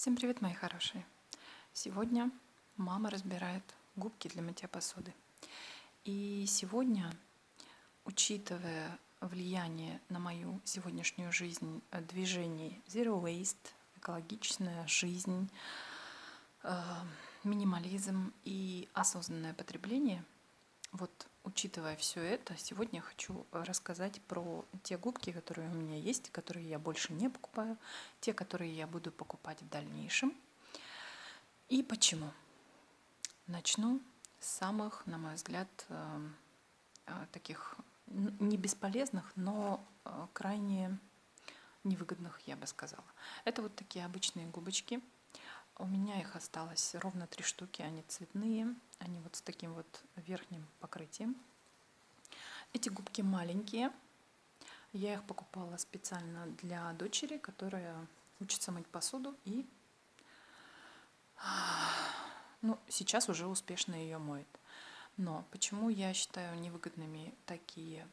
Всем привет, мои хорошие! Сегодня мама разбирает губки для мытья посуды. И сегодня, учитывая влияние на мою сегодняшнюю жизнь движений Zero Waste, экологичная жизнь, минимализм и осознанное потребление, вот учитывая все это, сегодня я хочу рассказать про те губки, которые у меня есть, которые я больше не покупаю, те, которые я буду покупать в дальнейшем. И почему? Начну с самых, на мой взгляд, таких не бесполезных, но крайне невыгодных, я бы сказала. Это вот такие обычные губочки. У меня их осталось ровно 3 штуки, они цветные, они вот с таким вот верхним покрытием. Эти губки маленькие, я их покупала специально для дочери, которая учится мыть посуду и сейчас уже успешно ее моет. Но почему я считаю невыгодными такие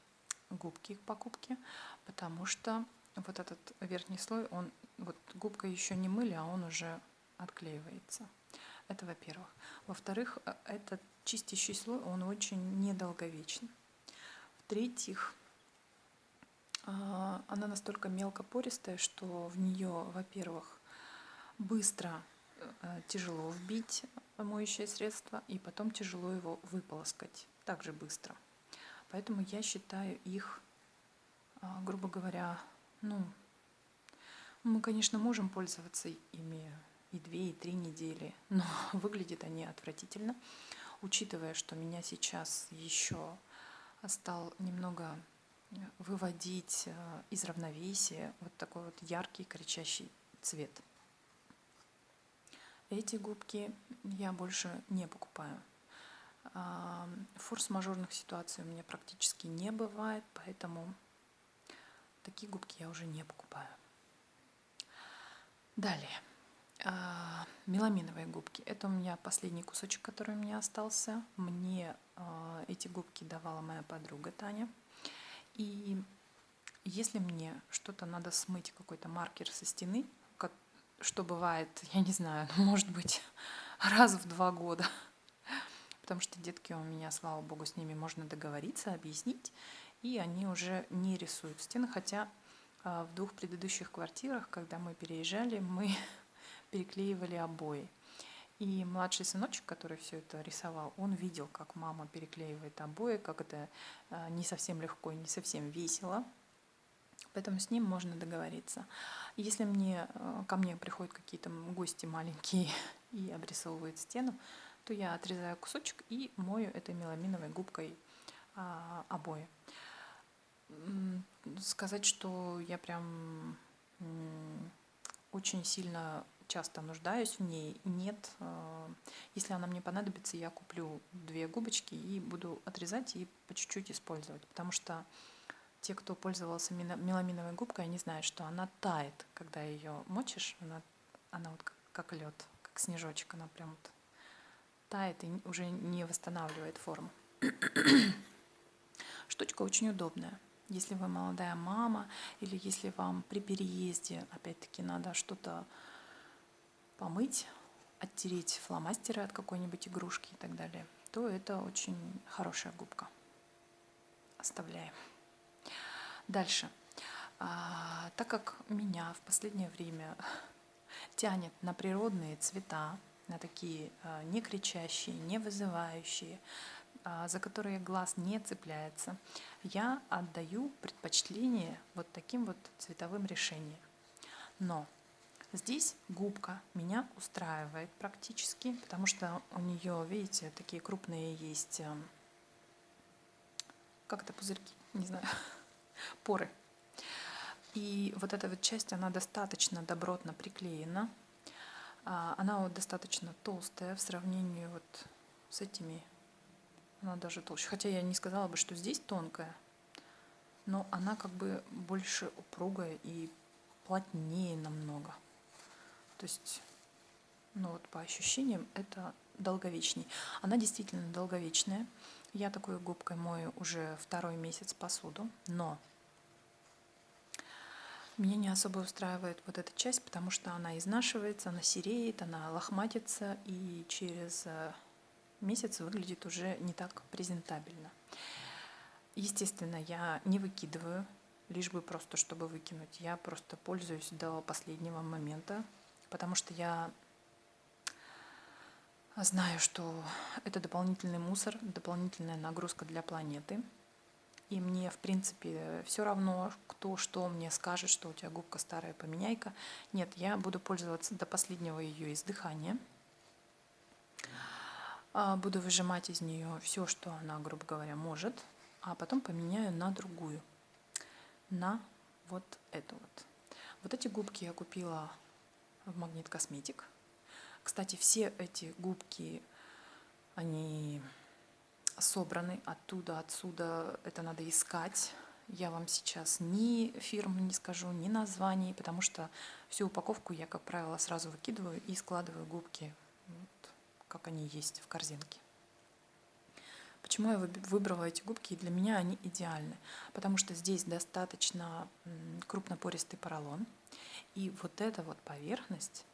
губки к покупке? Потому что вот этот верхний слой, он вот губкой еще не мыли, а он уже отклеивается. Это во-первых. Во-вторых, этот чистящий слой, он очень недолговечен. В-третьих, она настолько мелкопористая, что в нее, во-первых, быстро тяжело вбить моющее средство, и потом тяжело его выполоскать также быстро. Поэтому я считаю их, грубо говоря, мы, конечно, можем пользоваться ими и 2, и 3 недели, но выглядят они отвратительно, учитывая, что меня сейчас еще стал немного выводить из равновесия вот такой вот яркий кричащий цвет. Эти губки я больше не покупаю. Форс-мажорных ситуаций у меня практически не бывает, поэтому такие губки я уже не покупаю. Далее. Меламиновые губки. Это у меня последний кусочек, который у меня остался. Мне эти губки давала моя подруга Таня. И если мне что-то надо смыть, какой-то маркер со стены, что бывает, я не знаю, может быть, раз в 2 года, потому что детки у меня, слава богу, с ними можно договориться, объяснить, и они уже не рисуют стены, хотя в 2 предыдущих квартирах, когда мы переезжали, мы переклеивали обои. И младший сыночек, который все это рисовал, он видел, как мама переклеивает обои, как это не совсем легко и не совсем весело. Поэтому с ним можно договориться. Если ко мне приходят какие-то гости маленькие и обрисовывают стену, то я отрезаю кусочек и мою этой меламиновой губкой обои. Сказать, что я прям очень сильно часто нуждаюсь в ней, нет. Если она мне понадобится, я куплю 2 губочки и буду отрезать и по чуть-чуть использовать. Потому что те, кто пользовался меламиновой губкой, они знают, что она тает, когда ее мочишь. Она вот как лед, как снежочек, она прям вот тает и уже не восстанавливает форму. Штучка очень удобная. Если вы молодая мама или если вам при переезде, опять-таки, надо что-то помыть, оттереть фломастеры от какой-нибудь игрушки и так далее, то это очень хорошая губка. Оставляем. Дальше. Так как меня в последнее время тянет на природные цвета, на такие не кричащие, не вызывающие, за которые глаз не цепляется, я отдаю предпочтение вот таким вот цветовым решениям. Но здесь губка меня устраивает практически, потому что у нее, видите, такие крупные есть, как это, пузырьки, не знаю, поры. И вот эта вот часть, она достаточно добротно приклеена. Она вот достаточно толстая в сравнении вот с этими. Она даже толще. Хотя я не сказала бы, что здесь тонкая, но она как бы больше упругая и плотнее намного. То есть, вот по ощущениям это долговечней. Она действительно долговечная. Я такой губкой мою уже 2-й месяц посуду, но Меня не особо устраивает вот эта часть, потому что она изнашивается, она сереет, она лохматится и через месяц выглядит уже не так презентабельно. Естественно, я не выкидываю, лишь бы просто чтобы выкинуть. Я просто пользуюсь до последнего момента, потому что я знаю, что это дополнительный мусор, дополнительная нагрузка для планеты. И мне, в принципе, все равно, кто что мне скажет, что у тебя губка старая, поменяй-ка. Нет, я буду пользоваться до последнего ее издыхания. Буду выжимать из нее все, что она, грубо говоря, может, а потом поменяю на другую, на вот эту вот. Вот эти губки я купила в Магнит Косметик. Кстати, все эти губки, они собраны оттуда, отсюда. Это надо искать. Я вам сейчас ни фирму не скажу, ни названий, потому что всю упаковку я, как правило, сразу выкидываю и складываю губки, вот, как они есть, в корзинке. Почему я выбрала эти губки? И для меня они идеальны, потому что здесь достаточно крупнопористый поролон. И вот эта вот поверхность,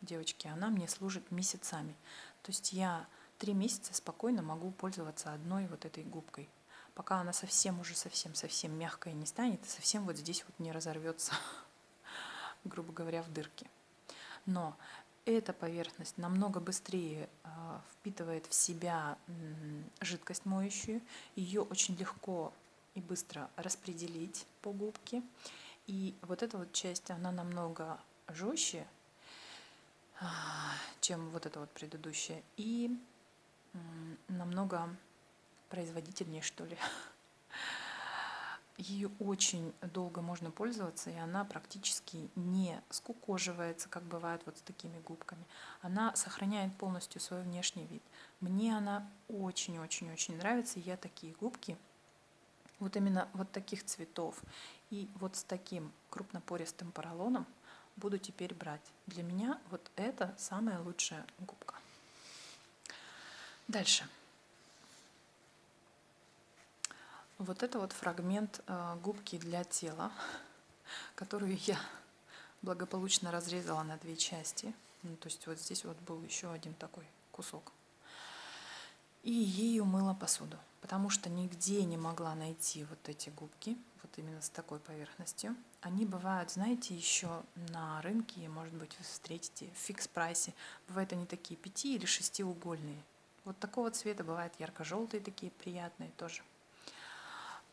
девочки, она мне служит месяцами. То есть я 3 месяца спокойно могу пользоваться одной вот этой губкой, пока она совсем уже совсем мягкая не станет и совсем вот здесь вот не разорвется, грубо говоря, в дырке. Но эта поверхность намного быстрее впитывает в себя жидкость моющую, ее очень легко и быстро распределить по губке. И вот эта вот часть, она намного жестче, чем вот эта вот предыдущая, и намного производительнее, что ли. Ее очень долго можно пользоваться, и она практически не скукоживается, как бывает вот с такими губками. Она сохраняет полностью свой внешний вид. Мне она очень-очень-очень нравится. Я такие губки, вот именно вот таких цветов и вот с таким крупнопористым поролоном буду теперь брать. Для меня вот это самая лучшая губка. Дальше. Вот это вот фрагмент губки для тела, которую я благополучно разрезала на 2 части. Ну, то есть вот здесь вот был еще один такой кусок. И ею мыла посуду, потому что нигде не могла найти вот эти губки, вот именно с такой поверхностью. Они бывают, знаете, еще на рынке, может быть, вы встретите в фикс-прайсе. Бывают они такие 5- или 6-угольные. Вот такого цвета бывают ярко-желтые, такие приятные тоже.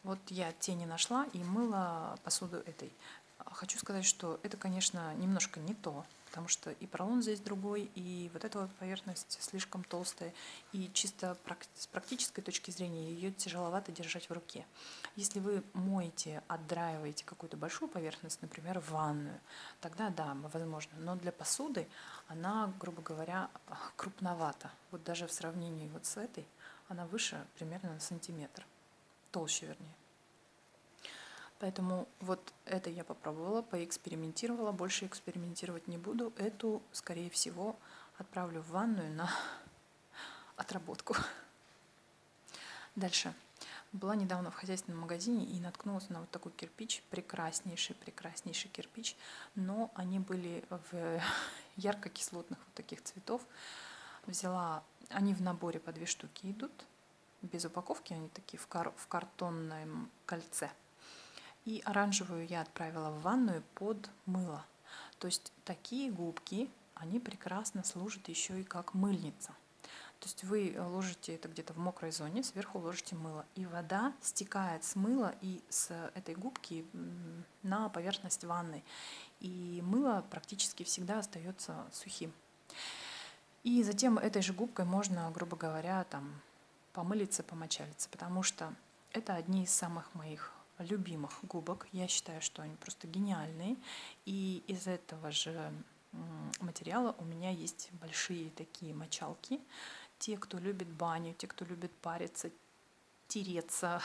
Вот я тени нашла и мыла посуду этой. Хочу сказать, что это, конечно, немножко не то, потому что и поролон здесь другой, и вот эта вот поверхность слишком толстая, и чисто с практической точки зрения ее тяжеловато держать в руке. Если вы моете, отдраиваете какую-то большую поверхность, например, ванную, тогда да, возможно, но для посуды она, грубо говоря, крупновата. Вот даже в сравнении вот с этой, она выше примерно на сантиметр. Толще, вернее. Поэтому вот это я попробовала, поэкспериментировала, больше экспериментировать не буду. Эту, скорее всего, отправлю в ванную на отработку. Дальше. Была недавно в хозяйственном магазине и наткнулась на вот такой кирпич, прекраснейший кирпич, но они были в ярко-кислотных вот таких цветов. Взяла, они в наборе по 2 штуки идут, без упаковки, они такие в картонном кольце. И оранжевую я отправила в ванную под мыло. То есть такие губки, они прекрасно служат еще и как мыльница. То есть вы ложите это где-то в мокрой зоне, сверху ложите мыло, и вода стекает с мыла и с этой губки на поверхность ванны. И мыло практически всегда остается сухим. И затем этой же губкой можно, грубо говоря, там помылиться, помочалиться, потому что это одни из самых моих любимых губок. Я считаю, что они просто гениальные. И из этого же материала у меня есть большие такие мочалки. Те, кто любит баню, те, кто любит париться, тереться,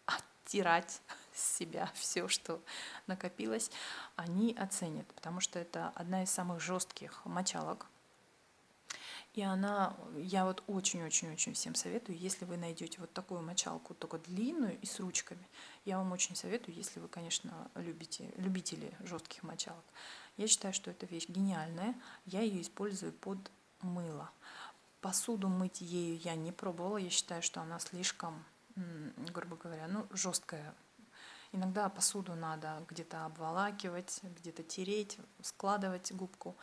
оттирать с себя все, что накопилось, они оценят, потому что это одна из самых жестких мочалок. И я вот очень-очень-очень всем советую, если вы найдете вот такую мочалку, только длинную и с ручками, я вам очень советую, если вы, конечно, любители жестких мочалок. Я считаю, что эта вещь гениальная, я ее использую под мыло. Посуду мыть ею я не пробовала, я считаю, что она слишком, грубо говоря, жесткая. Иногда посуду надо где-то обволакивать, где-то тереть, складывать губку.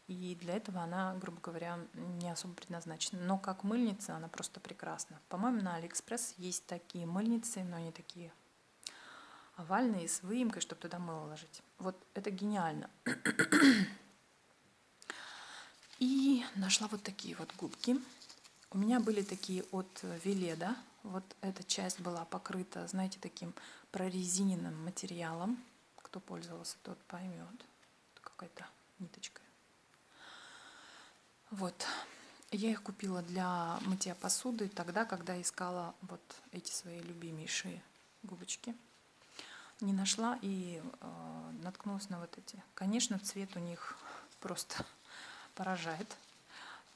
И для этого она, грубо говоря, не особо предназначена. Но как мыльница она просто прекрасна. По-моему, на Алиэкспресс есть такие мыльницы, но они такие овальные, с выемкой, чтобы туда мыло ложить. Вот это гениально. И нашла вот такие вот губки. У меня были такие от Веледа. Вот эта часть была покрыта, знаете, таким прорезиненным материалом. Кто пользовался, тот поймет. Какая-то ниточка. Вот. Я их купила для мытья посуды тогда, когда искала вот эти свои любимейшие губочки. Не нашла и наткнулась на вот эти. Конечно, цвет у них просто поражает.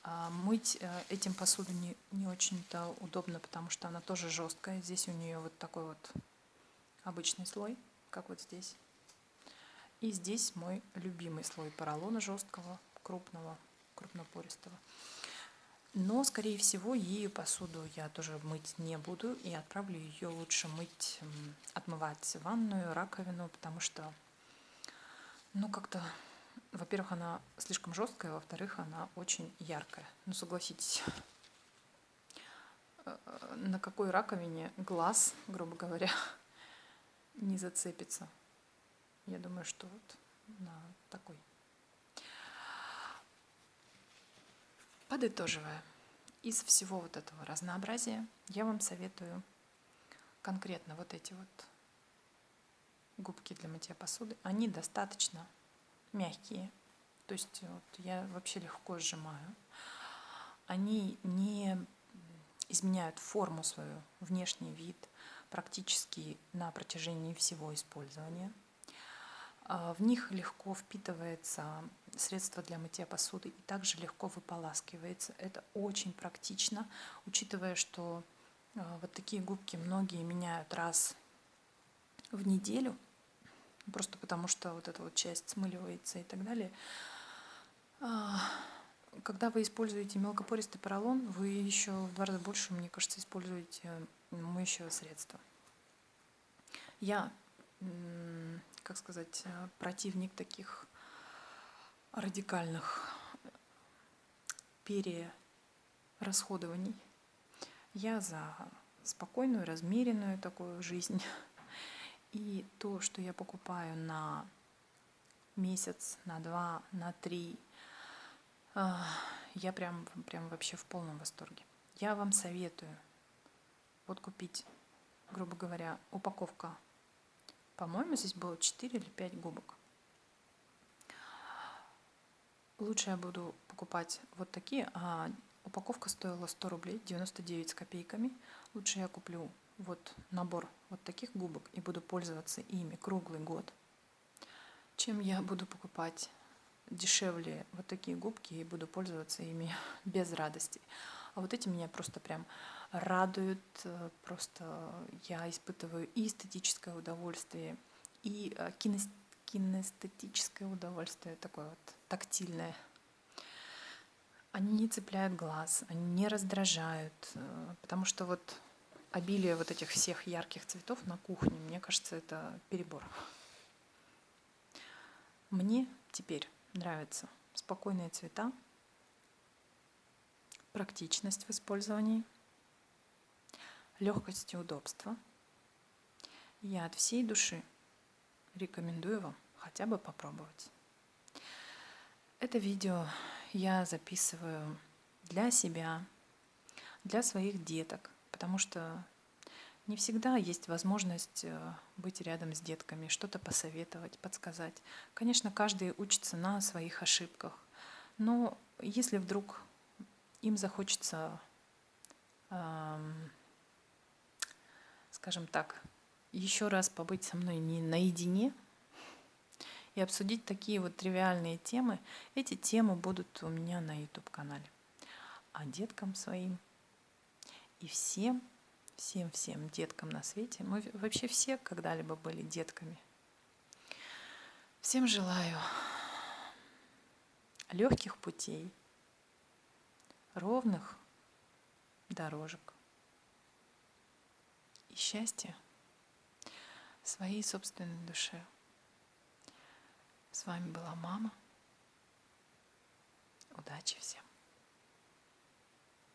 Мыть этим посуду не очень-то удобно, потому что она тоже жесткая. Здесь у нее вот такой вот обычный слой, как вот здесь. И здесь мой любимый слой поролона жесткого, крупного, крупнопористого. Но, скорее всего, ею посуду я тоже мыть не буду. И отправлю ее лучше отмывать ванную, раковину, потому что, как-то, во-первых, она слишком жесткая, во-вторых, она очень яркая. Согласитесь, на какой раковине глаз, грубо говоря, не зацепится. Я думаю, что вот на такой. Подытоживая, из всего вот этого разнообразия я вам советую конкретно вот эти вот губки для мытья посуды. Они достаточно мягкие, то есть вот я вообще легко сжимаю. Они не изменяют форму свою, внешний вид практически на протяжении всего использования. В них легко впитывается средство для мытья посуды и также легко выполаскивается. Это очень практично, учитывая, что вот такие губки многие меняют раз в неделю, просто потому что вот эта вот часть смыливается и так далее. Когда вы используете мелкопористый поролон, вы еще в 2 раза больше, мне кажется, используете моющего средства. Я, как сказать, противник таких радикальных перерасходований. Я за спокойную, размеренную такую жизнь. И то, что я покупаю на месяц, на 2, на 3, я прям вообще в полном восторге. Я вам советую вот купить, грубо говоря, упаковка. По-моему, здесь было 4 или 5 губок. Лучше я буду покупать вот такие, а упаковка стоила 100 рублей, 99 с копейками. Лучше я куплю вот набор вот таких губок и буду пользоваться ими круглый год, чем я буду покупать дешевле вот такие губки и буду пользоваться ими без радости. А вот эти меня просто прям радуют, просто я испытываю и эстетическое удовольствие, и кинестетическое удовольствие, такое вот тактильное. Они не цепляют глаз, они не раздражают, потому что вот обилие вот этих всех ярких цветов на кухне, мне кажется, это перебор. Мне теперь нравятся спокойные цвета, практичность в использовании, легкость и удобство. Я от всей души рекомендую вам хотя бы попробовать. Это видео я записываю для себя, для своих деток, потому что не всегда есть возможность быть рядом с детками, что-то посоветовать, подсказать. Конечно, каждый учится на своих ошибках, но если вдруг им захочется, скажем так, еще раз побыть со мной не наедине и обсудить такие вот тривиальные темы, эти темы будут у меня на YouTube-канале. а деткам своим и всем деткам на свете. Мы вообще все когда-либо были детками. Всем желаю легких путей, ровных дорожек и счастья в своей собственной душе. С вами была мама. Удачи всем!